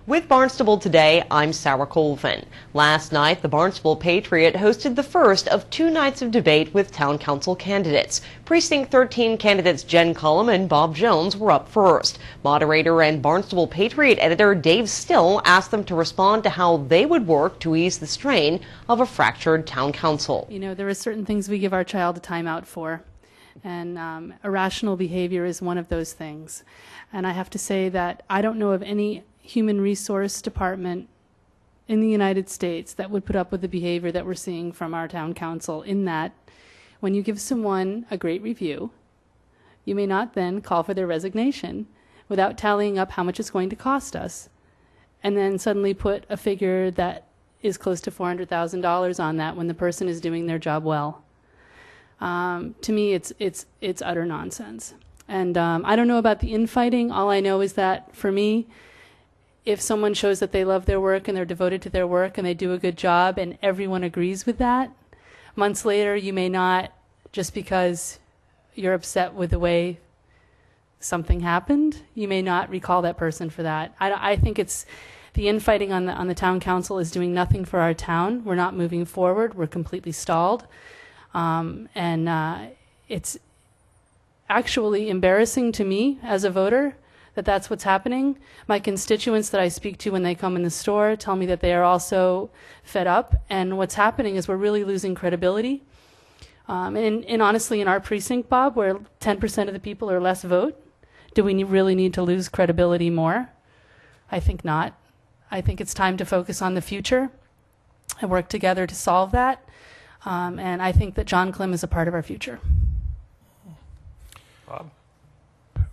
With Barnstable Today, I'm Sarah Colvin. Last night, the Barnstable Patriot hosted the first of 2 nights of debate with town council candidates. Precinct 13 candidates Jen Cullum and Bob Jones were up first. Moderator and Barnstable Patriot editor Dave Still asked them to respond to how they would work to ease the strain of a fractured town council. You know, there are certain things we give our child a timeout for, and irrational behavior is one of those things. And I have to say that I don't know of any human resource department in the United States that would put up with the behavior that we're seeing from our town council, in that when you give someone a great review, you may not then call for their resignation without tallying up how much it's going to cost us, and then suddenly put a figure that is close to $400,000 on that when the person is doing their job well. To me, it's utter nonsense. And I don't know about the infighting. All I know is that for me, if someone shows that they love their work and they're devoted to their work and they do a good job and everyone agrees with that, months later you may not, just because you're upset with the way something happened, you may not recall that person for that. I think it's the infighting on the town council is doing nothing for our town. We're not moving forward. We're completely stalled. It's actually embarrassing to me as a voter that that's what's happening. My constituents that I speak to when they come in the store tell me that they are also fed up, and what's happening is we're really losing credibility. And honestly, in our precinct, Bob, where 10% of the people or less vote, do we really need to lose credibility more? I think not. I think it's time to focus on the future and work together to solve that. And I think that John Klim is a part of our future. Bob?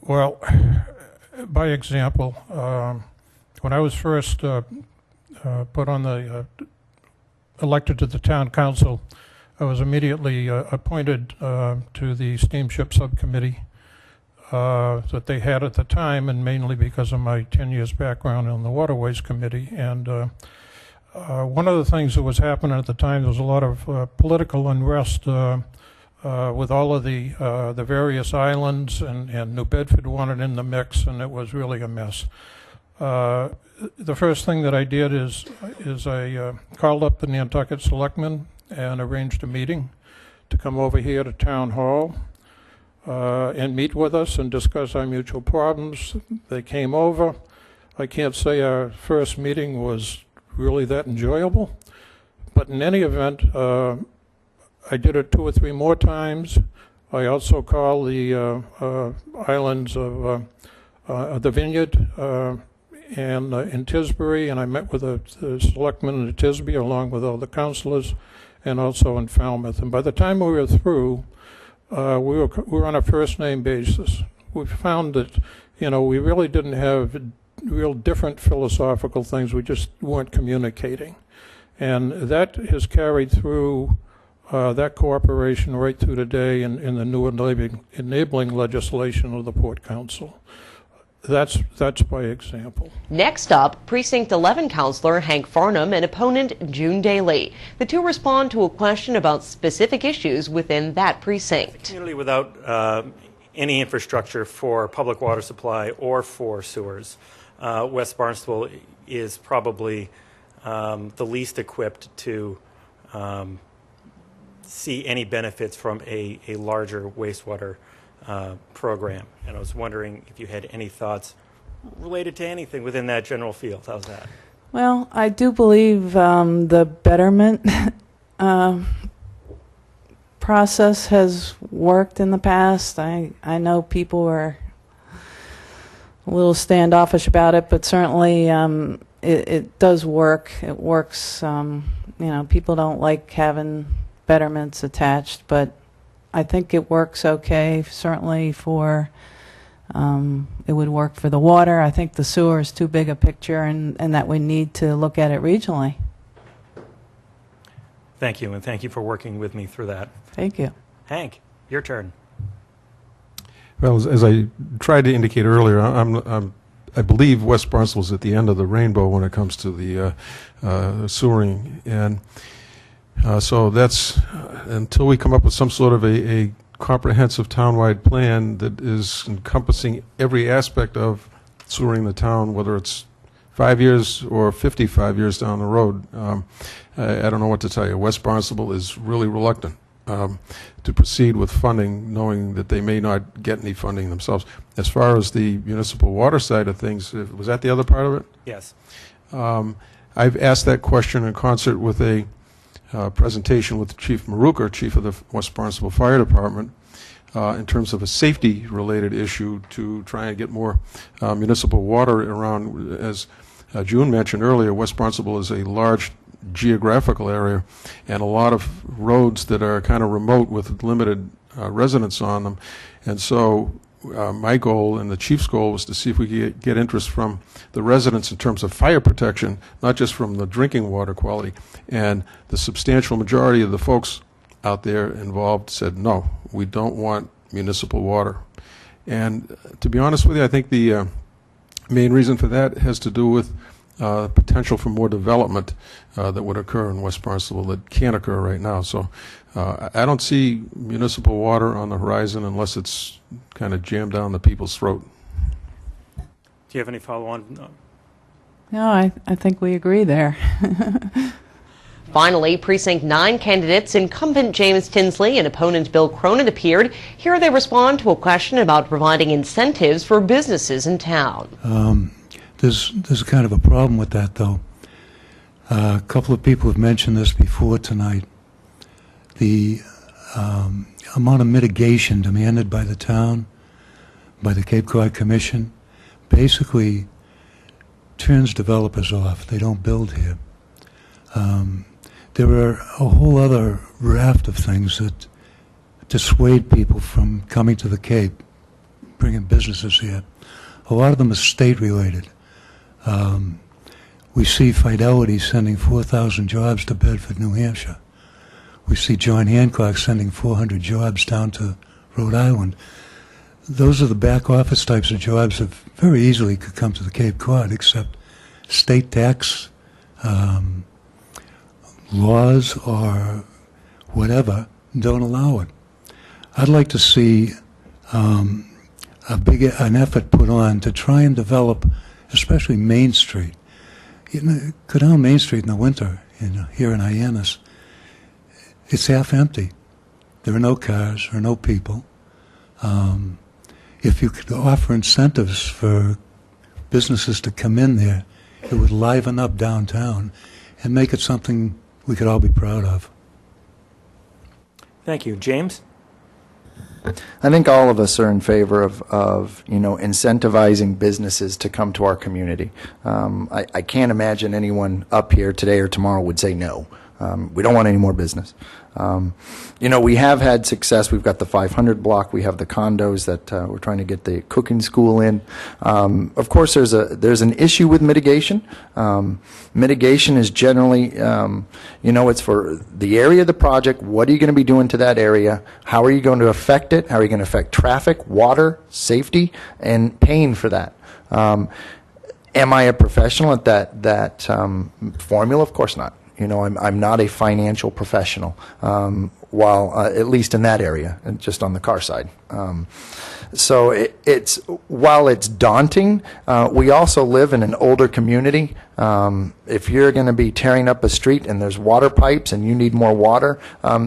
Well, by example, when I was first put on the elected to the town council, I was immediately appointed to the steamship subcommittee that they had at the time, and mainly because of my 10 years background on the waterways committee. And one of the things that was happening at the time, there was a lot of political unrest with all of the various islands, and New Bedford wanted in the mix, and it was really a mess. The first thing that I did is I called up the Nantucket Selectmen and arranged a meeting to come over here to Town Hall and meet with us and discuss our mutual problems. They came over. I can't say our first meeting was really that enjoyable, but in any event, I did it 2 or 3 more times. I also called the islands of the Vineyard and in Tisbury, and I met with the selectmen in Tisbury along with all the councilors, and also in Falmouth. And by the time we were through, we were on a first name basis. We found that, you know, we really didn't have real different philosophical things. We just weren't communicating, and that has carried through. That cooperation right through today in the new enabling legislation of the Port Council. That's by example. Next up, Precinct 11 Councilor Hank Farnham and opponent June Daly. The two respond to a question about specific issues within that precinct. A community without any infrastructure for public water supply or for sewers, West Barnstable is probably the least equipped to see any benefits from a larger wastewater program. And I was wondering if you had any thoughts related to anything within that general field. How's that? Well, I do believe the betterment process has worked in the past. I know people were a little standoffish about it, but certainly it does work. It works. You know, people don't like having betterments attached, but I think it works okay. Certainly for it would work for the water. I think the sewer is too big a picture, and that we need to look at it regionally. Thank you, and thank you for working with me through that. Thank you. Hank, your turn. Well, as I tried to indicate earlier, I believe West Barnstable is at the end of the rainbow when it comes to the sewering, and so that's until we come up with some sort of a comprehensive townwide plan that is encompassing every aspect of sewering the town, whether it's 5 years or 55 years down the road, I don't know what to tell you. West Barnstable is really reluctant to proceed with funding, knowing that they may not get any funding themselves. As far as the municipal water side of things, was that the other part of it? Yes. I've asked that question in concert with a presentation with Chief Maruka, Chief of the West Barnstable Fire Department, in terms of a safety-related issue to try and get more municipal water around. As June mentioned earlier, West Barnstable is a large geographical area and a lot of roads that are kind of remote with limited residents on them. And so my goal and the chief's goal was to see if we could get interest from the residents in terms of fire protection, not just from the drinking water quality. And the substantial majority of the folks out there involved said, no, we don't want municipal water. And to be honest with you, I think the main reason for that has to do with potential for more development that would occur in West Barnstable that can't occur right now. So I don't see municipal water on the horizon unless it's kind of jammed down the people's throat. Do you have any follow-on? No, I think we agree there. Finally, Precinct 9 candidates, incumbent James Tinsley and opponent Bill Cronin, appeared. Here they respond to a question about providing incentives for businesses in town. There's kind of a problem with that, though. A couple of people have mentioned this before tonight. The amount of mitigation demanded by the town, by the Cape Cod Commission, basically turns developers off. They don't build here. There are a whole other raft of things that dissuade people from coming to the Cape, bringing businesses here. A lot of them are state-related. We see Fidelity sending 4,000 jobs to Bedford, New Hampshire. We see John Hancock sending 400 jobs down to Rhode Island. Those are the back office types of jobs that very easily could come to the Cape Cod, except state tax laws or whatever don't allow it. I'd like to see an effort put on to try and develop, especially Main Street. You know, go down Main Street in the winter, here in Hyannis, it's half empty. There are no cars, there are no people. If you could offer incentives for businesses to come in there, it would liven up downtown and make it something we could all be proud of. Thank you. James? I think all of us are in favor of incentivizing businesses to come to our community. I can't imagine anyone up here today or tomorrow would say no. We don't want any more business. We have had success. We've got the 500 block. We have the condos that we're trying to get the cooking school in. Of course, there's an issue with mitigation. Mitigation is generally, it's for the area of the project. What are you going to be doing to that area? How are you going to affect it? How are you going to affect traffic, water, safety, and paying for that? Am I a professional at that formula? Of course not. I'm not a financial professional, at least in that area, and just on the car side. So while it's daunting, we also live in an older community. If you're going to be tearing up a street and there's water pipes and you need more water,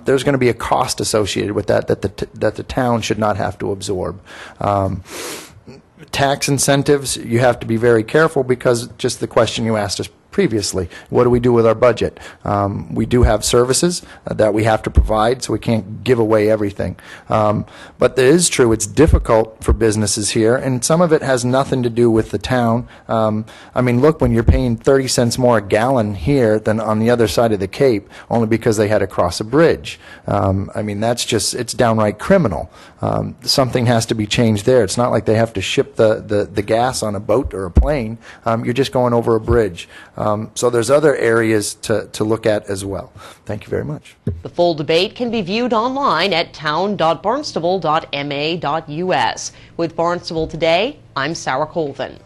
there's going to be a cost associated with that the town should not have to absorb. Tax incentives, you have to be very careful because just the question you asked us previously, what do we do with our budget? We do have services that we have to provide, so we can't give away everything. But it is true, it's difficult for businesses here, and some of it has nothing to do with the town. Look, when you're paying 30 cents more a gallon here than on the other side of the Cape, only because they had to cross a bridge. It's downright criminal. Something has to be changed there. It's not like they have to ship the gas on a boat or a plane. You're just going over a bridge. So there's other areas to look at as well. Thank you very much. The full debate can be viewed online at town.barnstable.ma.us. With Barnstable Today, I'm Sarah Colvin.